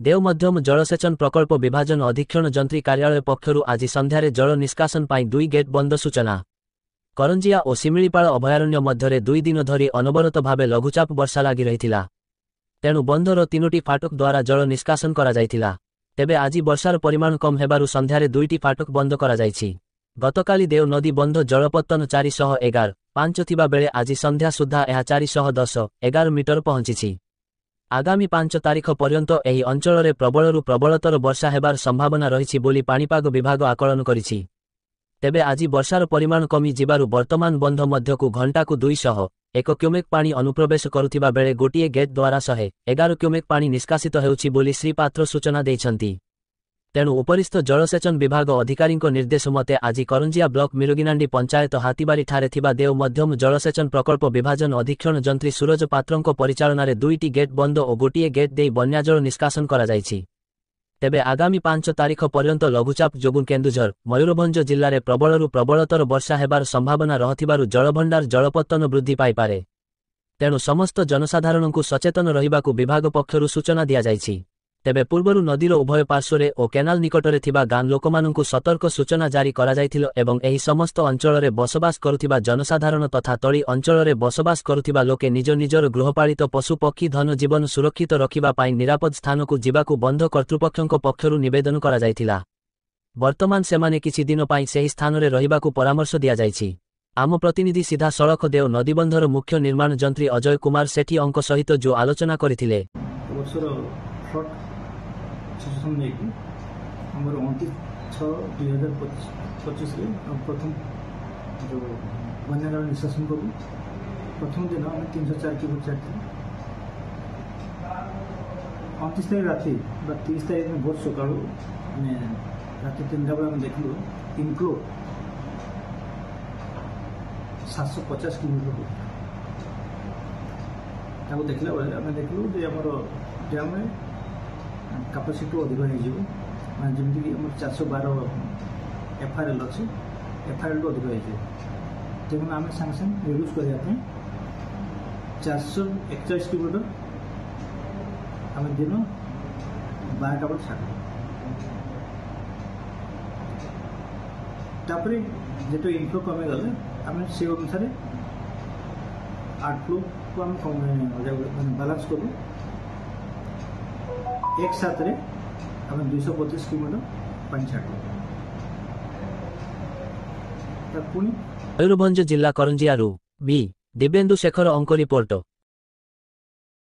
देव मध्यम जलसेचन प्रकल्प विभाजन अधीक्षण जंत्री कार्यालय पक्षरु आज संध्यारे जल निष्कासन पाई 2 गेट बंद सूचना। करंजिया और शिमिलीपाल अभयारण्य मध्यरे 2 दिन धरी अनवरत भावे लघुचाप वर्षा लागि रहिथिला। तेणु बंधर 3टी फाटक द्वारा जल निष्कासन करा जायथिला। तेबे आज वर्षार परिमाण कम हेबारु संध्यारे 2टी फाटक बंद करा जायछि। गतकाली देव नदी बंध जलपत्तन 411.5 थिबा बेले आज संध्या सुद्धा एहा 410.11 मीटर पहुंचिछि। आगामी 5 तारिख पर्यंत एही अंचलरे प्रबलरु प्रबलतर वर्षा हेबार संभावना रहिछि बोली पाणीपाग विभाग आकलन करिछि। तेबे आज वर्षार परिमाण कमी जिबारु वर्तमान बंध मध्यकु घंटाकु 201 क्यूमेक पानी अनुप्रवेश करुथिबा बेले गोटिए गेट द्वारा 111 क्यूमेक पानी निष्कासित हेउछि बोली श्री पात्र सूचना दैछन्ति। तेणु उपरिस्थ जलसेचन विभाग अधिकारींक निर्देश मते आज करंजिया ब्लॉक मिरुगिनांडी पंचायत हातीबारी ठारे थिबा देव मध्यम जलसेचन प्रकल्प विभाजन अधीक्षण जंत्री सूरज पात्रंक परिचालनारे 2टी गेट बंद और गोटिए गेट देई बन्याजल निष्कासन करा जायछि। तेबे आगामी 5 तारिख पर्यंत लघुचाप जोगु केन्दुझर मयूरभंज जिल्ला रे प्रबलरु प्रबलतर वर्षा हेबार संभावना रहथिबारु जलभंडार जलपत्तन वृद्धि पाई पारे। तेणु समस्त जनसाधारणंकु सचेतन रहिबाकु विभाग पक्षरु सूचना दिया जायछि। तेबे पूर्वरु नदीर उभय पार्श्वरे और केनाल निकटरे थिबा गां लोकमानंकु सतर्क सूचना जारी करा जायथिलो एवं एही समस्त अंचलरे बसबास करुथिबा जनसाधारण तथा तळी अंचलरे बसबास करुथिबा लोके निज निजर गृहपालित पशु पक्षी धन जीवन सुरक्षित रखिबा पाई निरापद स्थानकु जिबाकु बंध कर्तृपक्षंक पक्षरु निवेदन करा जायथिला। वर्तमान सेमाने किछि दिन पाई सेही स्थानरे रहिबाकु परामर्श दिया जायछि। आम प्रतिनिधि सीधा सड़क देव नदीबंधर मुख्य निर्माण जंत्री अजय कुमार सेठी अंक सहित जो आलोचना करथिले। हमर 29/6/2025 प्रथम जो बन्याजल निष्कासन करू प्रथम दिन आम 304 क्यूसेक छाड़ी 29 तारीख राति 30 तारीख भोर सका राति 3टा बेले देखलु इनफ्लो 750 किलोमीटर देखला बेले आम देखलु जे हमर डैम कैपेसिटी अधिक होमती 412 एफआरएल अच्छे एफआरएल टू अधिक तेणु आम सागे सागे रिड्यूस करने 441 किलोमीटर आम दिन 12टा बेले छाड़ जो इनफ्लो कमी गले आम से अनुसार आउटफ्लो को आम बालांस करूँ एक साथ रे हम 225 किलोमीटर पानी छाड़ू। मयूरभंज जिला करंजिया बी दिव्येन्दु शेखर अंक रिपोर्ट।